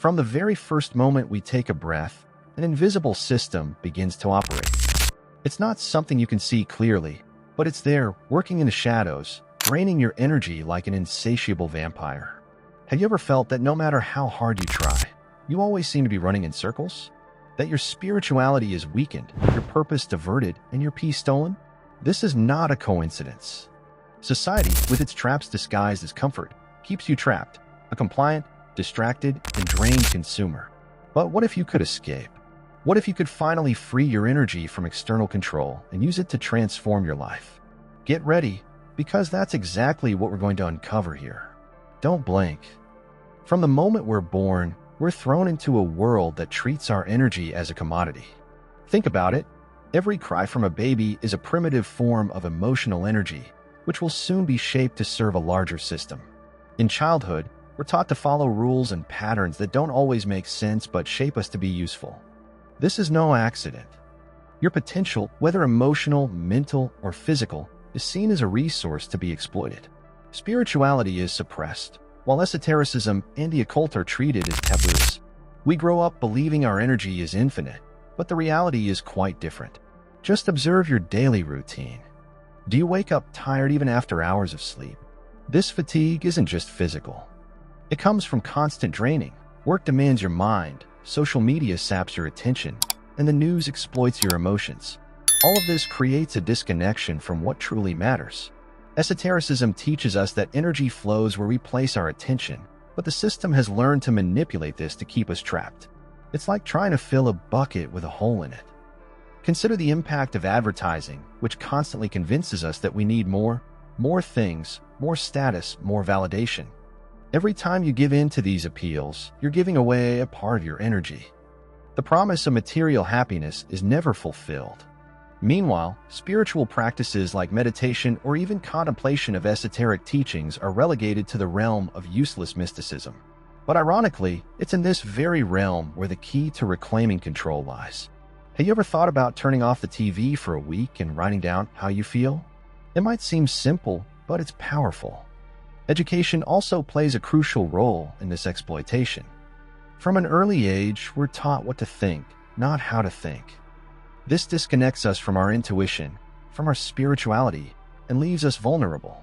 From the very first moment we take a breath, an invisible system begins to operate. It's not something you can see clearly, but it's there, working in the shadows, draining your energy like an insatiable vampire. Have you ever felt that no matter how hard you try, you always seem to be running in circles? That your spirituality is weakened, your purpose diverted, and your peace stolen? This is not a coincidence. Society, with its traps disguised as comfort, keeps you trapped, a compliant, distracted, and drained consumer. But what if you could escape? What if you could finally free your energy from external control and use it to transform your life? Get ready, because that's exactly what we're going to uncover here. Don't blink. From the moment we're born, we're thrown into a world that treats our energy as a commodity. Think about it. Every cry from a baby is a primitive form of emotional energy, which will soon be shaped to serve a larger system. In childhood, we're taught to follow rules and patterns that don't always make sense but shape us to be useful. This is no accident. Your potential, whether emotional, mental, or physical, is seen as a resource to be exploited. Spirituality is suppressed, while esotericism and the occult are treated as taboos. We grow up believing our energy is infinite, but the reality is quite different. Just observe your daily routine. Do you wake up tired even after hours of sleep? This fatigue isn't just physical. It comes from constant draining. Work demands your mind, social media saps your attention, and the news exploits your emotions. All of this creates a disconnection from what truly matters. Esotericism teaches us that energy flows where we place our attention, but the system has learned to manipulate this to keep us trapped. It's like trying to fill a bucket with a hole in it. Consider the impact of advertising, which constantly convinces us that we need more things, more status, more validation. Every time you give in to these appeals, you're giving away a part of your energy. The promise of material happiness is never fulfilled. Meanwhile, spiritual practices like meditation or even contemplation of esoteric teachings are relegated to the realm of useless mysticism. But ironically, it's in this very realm where the key to reclaiming control lies. Have you ever thought about turning off the TV for a week and writing down how you feel? It might seem simple, but it's powerful. Education also plays a crucial role in this exploitation. From an early age, we're taught what to think, not how to think. This disconnects us from our intuition, from our spirituality, and leaves us vulnerable.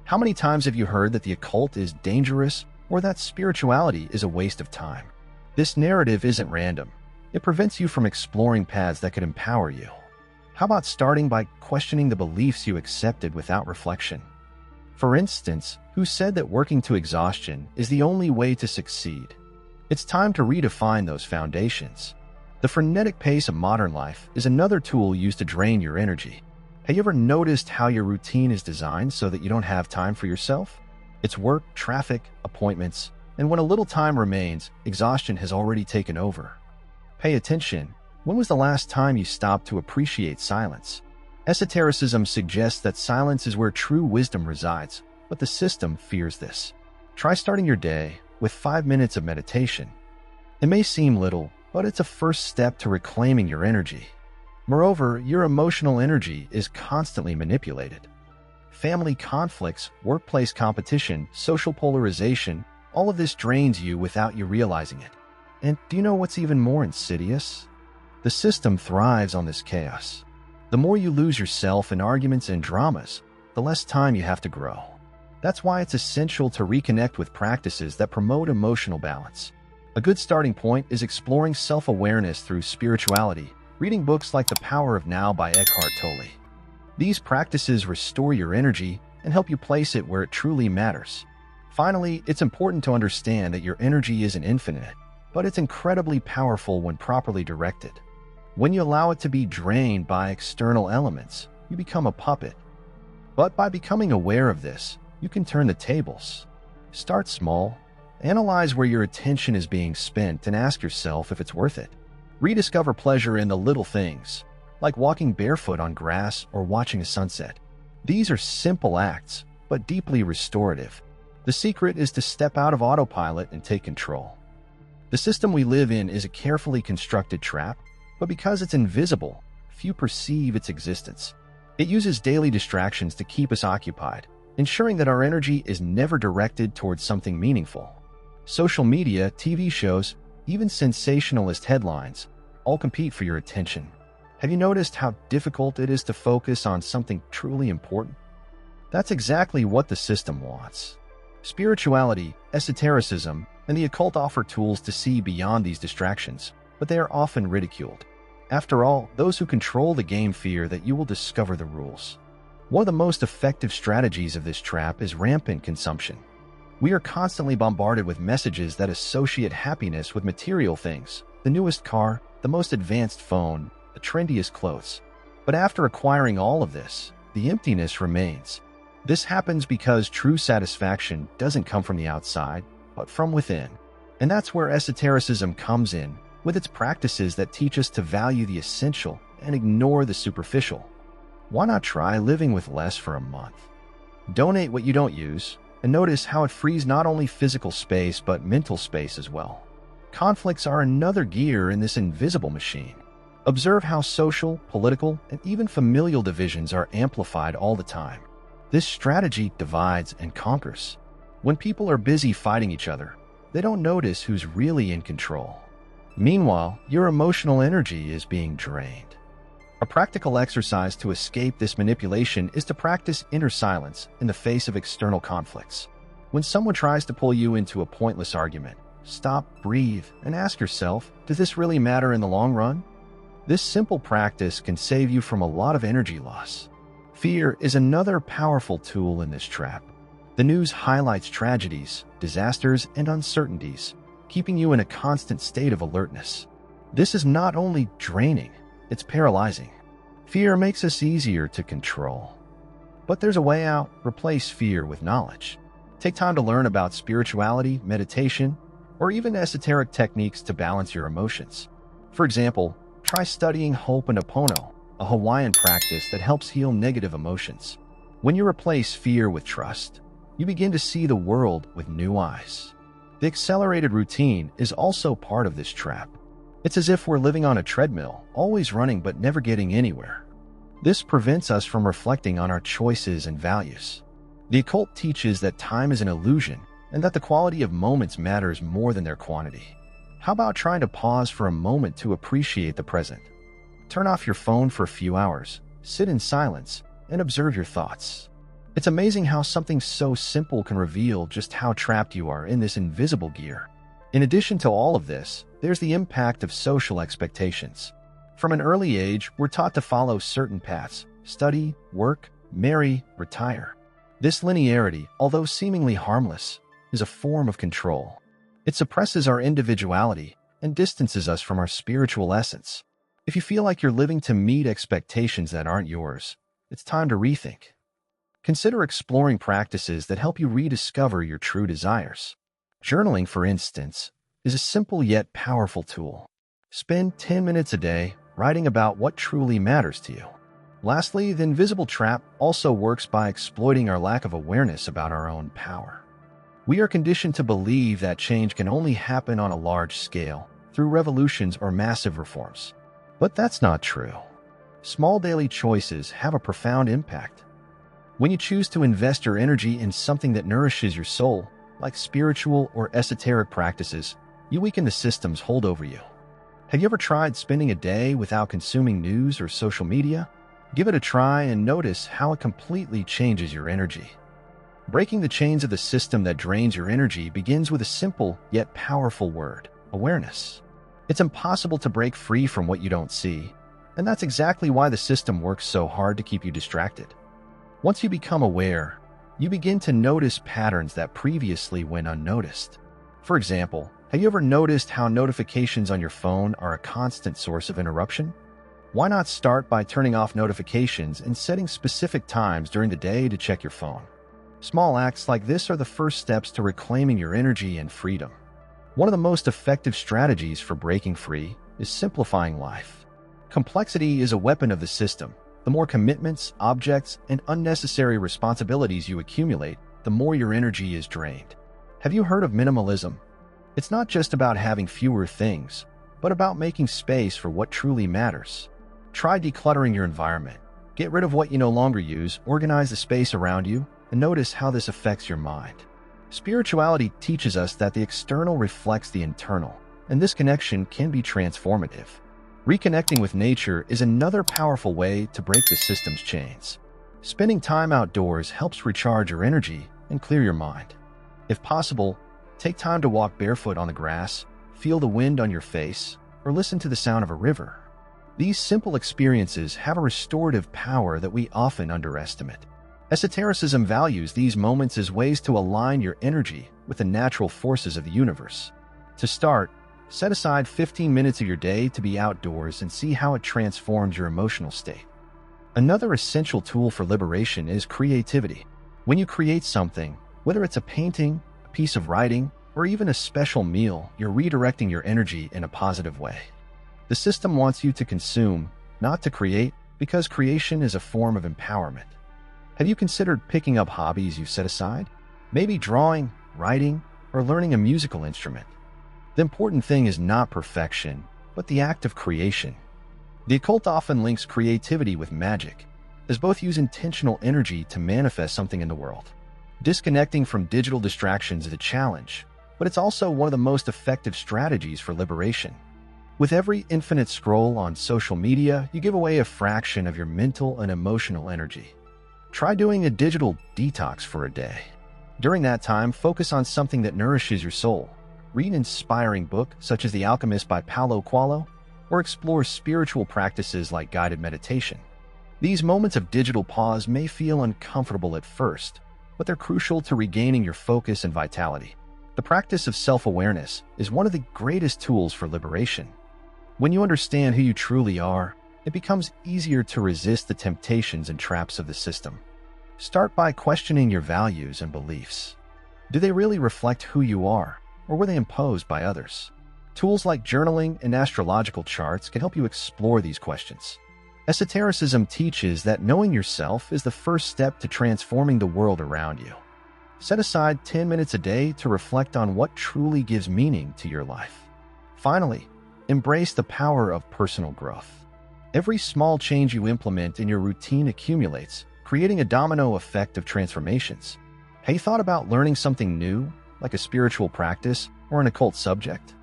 How many times have you heard that the occult is dangerous or that spirituality is a waste of time? This narrative isn't random. It prevents you from exploring paths that could empower you. How about starting by questioning the beliefs you accepted without reflection? For instance, who said that working to exhaustion is the only way to succeed? It's time to redefine those foundations. The frenetic pace of modern life is another tool used to drain your energy. Have you ever noticed how your routine is designed so that you don't have time for yourself? It's work, traffic, appointments, and when a little time remains, exhaustion has already taken over. Pay attention. When was the last time you stopped to appreciate silence? Esotericism suggests that silence is where true wisdom resides, but the system fears this. Try starting your day with 5 minutes of meditation. It may seem little, but it's a first step to reclaiming your energy. Moreover, your emotional energy is constantly manipulated. Family conflicts, workplace competition, social polarization, all of this drains you without you realizing it. And do you know what's even more insidious? The system thrives on this chaos. The more you lose yourself in arguments and dramas, the less time you have to grow. That's why it's essential to reconnect with practices that promote emotional balance. A good starting point is exploring self-awareness through spirituality, reading books like The Power of Now by Eckhart Tolle. These practices restore your energy and help you place it where it truly matters. Finally, it's important to understand that your energy isn't infinite, but it's incredibly powerful when properly directed. When you allow it to be drained by external elements, you become a puppet. But by becoming aware of this, you can turn the tables. Start small. Analyze where your attention is being spent and ask yourself if it's worth it. Rediscover pleasure in the little things, like walking barefoot on grass or watching a sunset. These are simple acts, but deeply restorative. The secret is to step out of autopilot and take control. The system we live in is a carefully constructed trap, but because it's invisible, few perceive its existence. It uses daily distractions to keep us occupied, ensuring that our energy is never directed towards something meaningful. Social media, TV shows, even sensationalist headlines all compete for your attention. Have you noticed how difficult it is to focus on something truly important? That's exactly what the system wants. Spirituality, esotericism, and the occult offer tools to see beyond these distractions, but they are often ridiculed. After all, those who control the game fear that you will discover the rules. One of the most effective strategies of this trap is rampant consumption. We are constantly bombarded with messages that associate happiness with material things, the newest car, the most advanced phone, the trendiest clothes. But after acquiring all of this, the emptiness remains. This happens because true satisfaction doesn't come from the outside, but from within. And that's where esotericism comes in, with its practices that teach us to value the essential and ignore the superficial. Why not try living with less for a month? Donate what you don't use, and notice how it frees not only physical space but mental space as well. Conflicts are another gear in this invisible machine. Observe how social, political, and even familial divisions are amplified all the time. This strategy divides and conquers. When people are busy fighting each other, they don't notice who's really in control. Meanwhile, your emotional energy is being drained. A practical exercise to escape this manipulation is to practice inner silence in the face of external conflicts. When someone tries to pull you into a pointless argument, stop, breathe, and ask yourself, does this really matter in the long run? This simple practice can save you from a lot of energy loss. Fear is another powerful tool in this trap. The news highlights tragedies, disasters, and uncertainties, keeping you in a constant state of alertness. This is not only draining, it's paralyzing. Fear makes us easier to control. But there's a way out. Replace fear with knowledge. Take time to learn about spirituality, meditation, or even esoteric techniques to balance your emotions. For example, try studying Ho'oponopono, a Hawaiian practice that helps heal negative emotions. When you replace fear with trust, you begin to see the world with new eyes. The accelerated routine is also part of this trap. It's as if we're living on a treadmill, always running but never getting anywhere. This prevents us from reflecting on our choices and values. The occult teaches that time is an illusion and that the quality of moments matters more than their quantity. How about trying to pause for a moment to appreciate the present? Turn off your phone for a few hours, sit in silence, and observe your thoughts. It's amazing how something so simple can reveal just how trapped you are in this invisible gear. In addition to all of this, there's the impact of social expectations. From an early age, we're taught to follow certain paths: study, work, marry, retire. This linearity, although seemingly harmless, is a form of control. It suppresses our individuality and distances us from our spiritual essence. If you feel like you're living to meet expectations that aren't yours, it's time to rethink. Consider exploring practices that help you rediscover your true desires. Journaling, for instance, is a simple yet powerful tool. Spend 10 minutes a day writing about what truly matters to you. Lastly, the invisible trap also works by exploiting our lack of awareness about our own power. We are conditioned to believe that change can only happen on a large scale, through revolutions or massive reforms. But that's not true. Small daily choices have a profound impact. When you choose to invest your energy in something that nourishes your soul, like spiritual or esoteric practices, you weaken the system's hold over you. Have you ever tried spending a day without consuming news or social media? Give it a try and notice how it completely changes your energy. Breaking the chains of the system that drains your energy begins with a simple yet powerful word: awareness. It's impossible to break free from what you don't see, and that's exactly why the system works so hard to keep you distracted. Once you become aware, you begin to notice patterns that previously went unnoticed. For example, have you ever noticed how notifications on your phone are a constant source of interruption? Why not start by turning off notifications and setting specific times during the day to check your phone? Small acts like this are the first steps to reclaiming your energy and freedom. One of the most effective strategies for breaking free is simplifying life. Complexity is a weapon of the system. The more commitments, objects, and unnecessary responsibilities you accumulate, the more your energy is drained. Have you heard of minimalism? It's not just about having fewer things, but about making space for what truly matters. Try decluttering your environment. Get rid of what you no longer use, organize the space around you, and notice how this affects your mind. Spirituality teaches us that the external reflects the internal, and this connection can be transformative. Reconnecting with nature is another powerful way to break the system's chains. Spending time outdoors helps recharge your energy and clear your mind. If possible, take time to walk barefoot on the grass, feel the wind on your face, or listen to the sound of a river. These simple experiences have a restorative power that we often underestimate. Esotericism values these moments as ways to align your energy with the natural forces of the universe. To start, set aside 15 minutes of your day to be outdoors and see how it transforms your emotional state. Another essential tool for liberation is creativity. When you create something, whether it's a painting, a piece of writing, or even a special meal, you're redirecting your energy in a positive way. The system wants you to consume, not to create, because creation is a form of empowerment. Have you considered picking up hobbies you've set aside? Maybe drawing, writing, or learning a musical instrument. The important thing is not perfection, but the act of creation. The occult often links creativity with magic, as both use intentional energy to manifest something in the world. Disconnecting from digital distractions is a challenge, but it's also one of the most effective strategies for liberation. With every infinite scroll on social media, you give away a fraction of your mental and emotional energy. Try doing a digital detox for a day. During that time, focus on something that nourishes your soul. Read an inspiring book such as The Alchemist by Paulo Coelho, or explore spiritual practices like guided meditation. These moments of digital pause may feel uncomfortable at first, but they're crucial to regaining your focus and vitality. The practice of self-awareness is one of the greatest tools for liberation. When you understand who you truly are, it becomes easier to resist the temptations and traps of the system. Start by questioning your values and beliefs. Do they really reflect who you are, or were they imposed by others? Tools like journaling and astrological charts can help you explore these questions. Esotericism teaches that knowing yourself is the first step to transforming the world around you. Set aside 10 minutes a day to reflect on what truly gives meaning to your life. Finally, embrace the power of personal growth. Every small change you implement in your routine accumulates, creating a domino effect of transformations. Have you thought about learning something new, like a spiritual practice or an occult subject?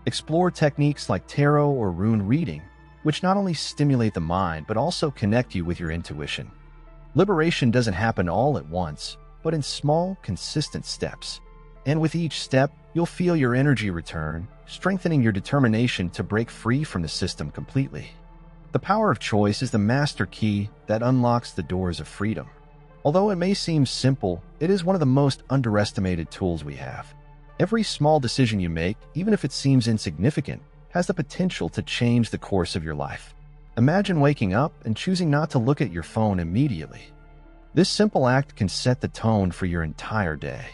Explore techniques like tarot or rune reading, which not only stimulate the mind but also connect you with your intuition. Liberation doesn't happen all at once, but in small, consistent steps. And with each step, you'll feel your energy return, strengthening your determination to break free from the system completely. The power of choice is the master key that unlocks the doors of freedom. Although it may seem simple, it is one of the most underestimated tools we have. Every small decision you make, even if it seems insignificant, has the potential to change the course of your life. Imagine waking up and choosing not to look at your phone immediately. This simple act can set the tone for your entire day.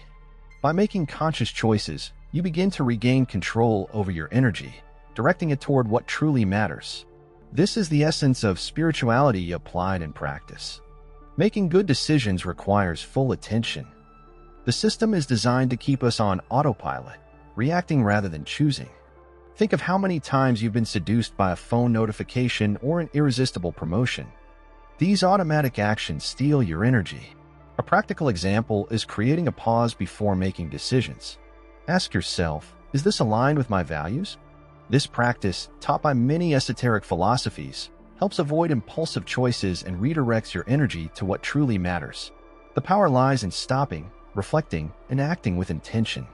By making conscious choices, you begin to regain control over your energy, directing it toward what truly matters. This is the essence of spirituality applied in practice. Making good decisions requires full attention. The system is designed to keep us on autopilot, reacting rather than choosing. Think of how many times you've been seduced by a phone notification or an irresistible promotion. These automatic actions steal your energy. A practical example is creating a pause before making decisions. Ask yourself, is this aligned with my values? This practice, taught by many esoteric philosophies, helps avoid impulsive choices and redirects your energy to what truly matters. The power lies in stopping, reflecting, and acting with intention.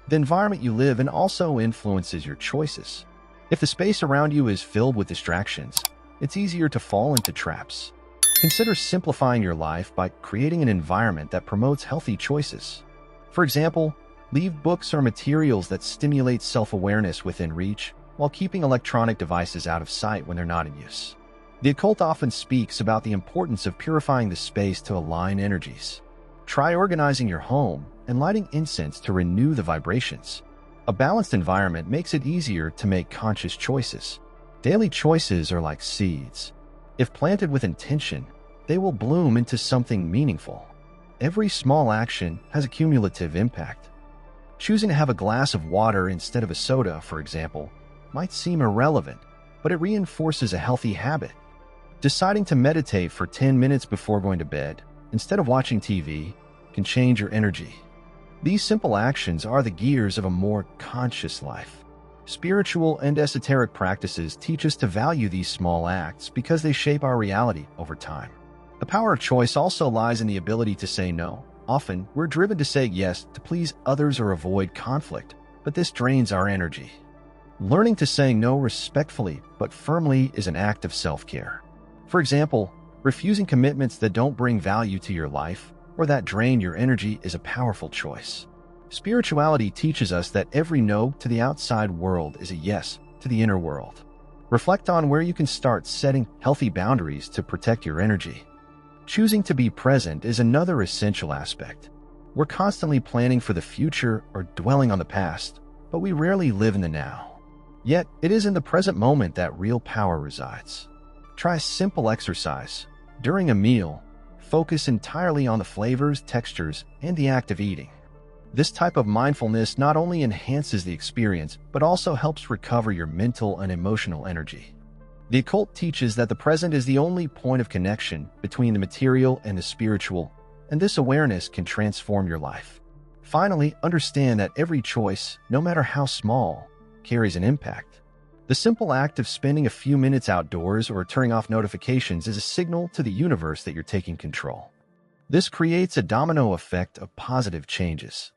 The environment you live in also influences your choices. If the space around you is filled with distractions, it's easier to fall into traps. Consider simplifying your life by creating an environment that promotes healthy choices. For example, leave books or materials that stimulate self-awareness within reach, while keeping electronic devices out of sight when they're not in use. The occult often speaks about the importance of purifying the space to align energies. Try organizing your home and lighting incense to renew the vibrations. A balanced environment makes it easier to make conscious choices. Daily choices are like seeds. If planted with intention, they will bloom into something meaningful. Every small action has a cumulative impact. Choosing to have a glass of water instead of a soda, for example, might seem irrelevant, but it reinforces a healthy habit. Deciding to meditate for 10 minutes before going to bed, instead of watching TV, can change your energy. These simple actions are the gears of a more conscious life. Spiritual and esoteric practices teach us to value these small acts because they shape our reality over time. The power of choice also lies in the ability to say no. Often, we're driven to say yes to please others or avoid conflict, but this drains our energy. Learning to say no respectfully but firmly is an act of self-care. For example, refusing commitments that don't bring value to your life or that drain your energy is a powerful choice. Spirituality teaches us that every no to the outside world is a yes to the inner world. Reflect on where you can start setting healthy boundaries to protect your energy. Choosing to be present is another essential aspect. We're constantly planning for the future or dwelling on the past, but we rarely live in the now. Yet, it is in the present moment that real power resides. Try a simple exercise. During a meal, focus entirely on the flavors, textures, and the act of eating. This type of mindfulness not only enhances the experience, but also helps recover your mental and emotional energy. The occult teaches that the present is the only point of connection between the material and the spiritual, and this awareness can transform your life. Finally, understand that every choice, no matter how small, carries an impact. The simple act of spending a few minutes outdoors or turning off notifications is a signal to the universe that you're taking control. This creates a domino effect of positive changes.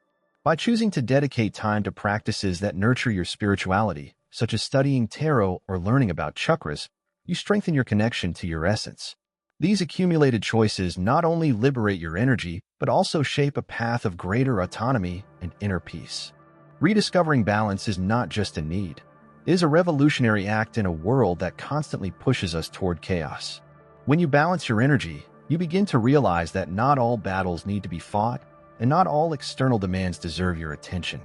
By choosing to dedicate time to practices that nurture your spirituality, such as studying tarot or learning about chakras, you strengthen your connection to your essence. These accumulated choices not only liberate your energy, but also shape a path of greater autonomy and inner peace. Rediscovering balance is not just a need. It is a revolutionary act in a world that constantly pushes us toward chaos. When you balance your energy, you begin to realize that not all battles need to be fought, and not all external demands deserve your attention.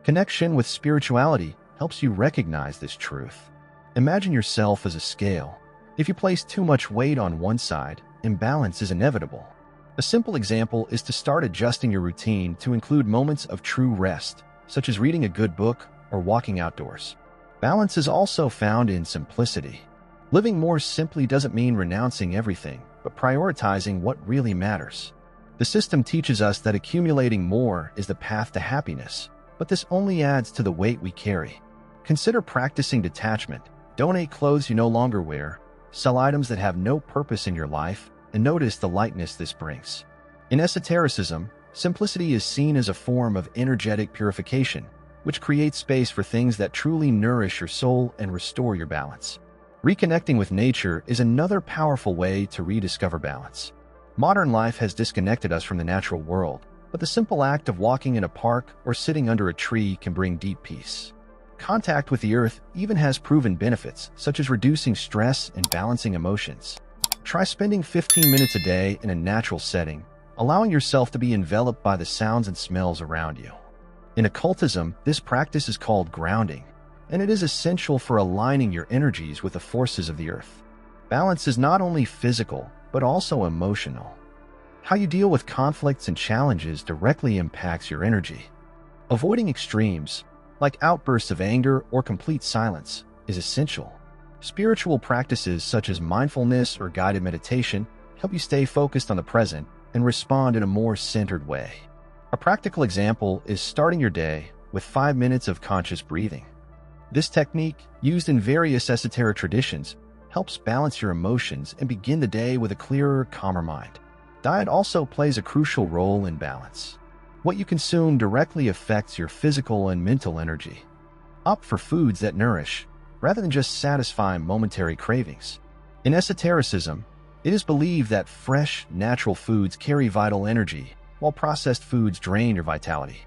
Connection with spirituality helps you recognize this truth. Imagine yourself as a scale. If you place too much weight on one side, imbalance is inevitable. A simple example is to start adjusting your routine to include moments of true rest, such as reading a good book or walking outdoors. Balance is also found in simplicity. Living more simply doesn't mean renouncing everything, but prioritizing what really matters. The system teaches us that accumulating more is the path to happiness, but this only adds to the weight we carry. Consider practicing detachment. Donate clothes you no longer wear, sell items that have no purpose in your life, and notice the lightness this brings. In esotericism, simplicity is seen as a form of energetic purification, which creates space for things that truly nourish your soul and restore your balance. Reconnecting with nature is another powerful way to rediscover balance. Modern life has disconnected us from the natural world, but the simple act of walking in a park or sitting under a tree can bring deep peace. Contact with the earth even has proven benefits, such as reducing stress and balancing emotions. Try spending 15 minutes a day in a natural setting, allowing yourself to be enveloped by the sounds and smells around you. In occultism, this practice is called grounding, and it is essential for aligning your energies with the forces of the earth. Balance is not only physical, but also emotional. How you deal with conflicts and challenges directly impacts your energy. Avoiding extremes, like outbursts of anger or complete silence, is essential. Spiritual practices such as mindfulness or guided meditation help you stay focused on the present and respond in a more centered way. A practical example is starting your day with 5 minutes of conscious breathing. This technique, used in various esoteric traditions, helps balance your emotions and begin the day with a clearer, calmer mind. Diet also plays a crucial role in balance. What you consume directly affects your physical and mental energy. Opt for foods that nourish, rather than just satisfy momentary cravings. In esotericism, it is believed that fresh, natural foods carry vital energy, while processed foods drain your vitality.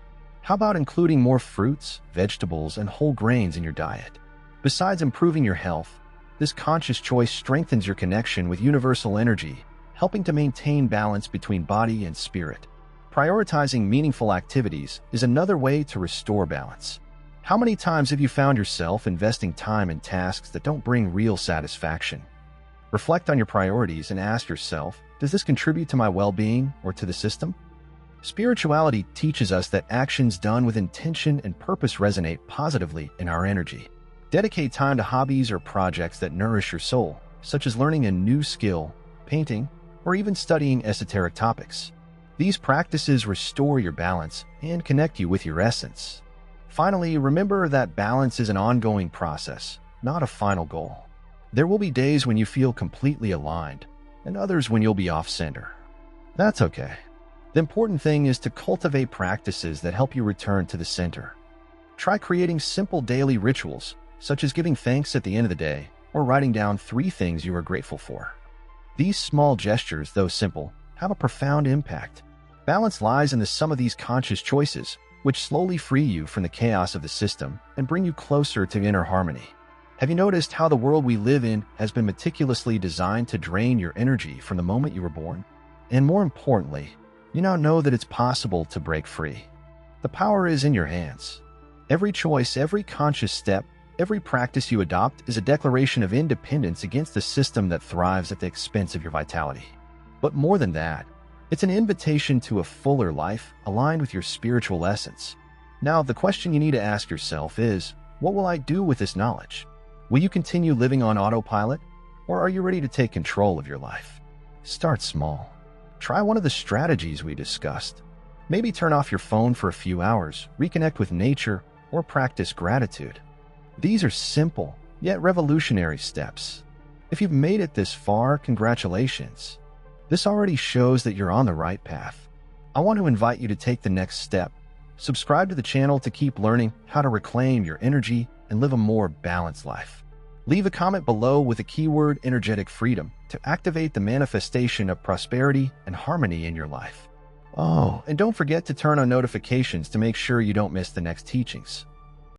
How about including more fruits, vegetables, and whole grains in your diet? Besides improving your health, this conscious choice strengthens your connection with universal energy, helping to maintain balance between body and spirit. Prioritizing meaningful activities is another way to restore balance. How many times have you found yourself investing time in tasks that don't bring real satisfaction? Reflect on your priorities and ask yourself, does this contribute to my well-being or to the system? Spirituality teaches us that actions done with intention and purpose resonate positively in our energy. Dedicate time to hobbies or projects that nourish your soul, such as learning a new skill, painting, or even studying esoteric topics. These practices restore your balance and connect you with your essence. Finally, remember that balance is an ongoing process, not a final goal. There will be days when you feel completely aligned, and others when you'll be off-center. That's okay. The important thing is to cultivate practices that help you return to the center. Try creating simple daily rituals, such as giving thanks at the end of the day or writing down 3 things you are grateful for. These small gestures, though simple, have a profound impact. Balance lies in the sum of these conscious choices, which slowly free you from the chaos of the system and bring you closer to inner harmony. Have you noticed how the world we live in has been meticulously designed to drain your energy from the moment you were born? And more importantly, you now know that it's possible to break free. The power is in your hands. Every choice, every conscious step, every practice you adopt is a declaration of independence against a system that thrives at the expense of your vitality. But more than that, it's an invitation to a fuller life aligned with your spiritual essence. Now, the question you need to ask yourself is, what will I do with this knowledge? Will you continue living on autopilot, or are you ready to take control of your life? Start small. Try one of the strategies we discussed. Maybe turn off your phone for a few hours, reconnect with nature, or practice gratitude. These are simple, yet revolutionary steps. If you've made it this far, congratulations. This already shows that you're on the right path. I want to invite you to take the next step. Subscribe to the channel to keep learning how to reclaim your energy and live a more balanced life. Leave a comment below with the keyword energetic freedom to activate the manifestation of prosperity and harmony in your life. Oh, and don't forget to turn on notifications to make sure you don't miss the next teachings.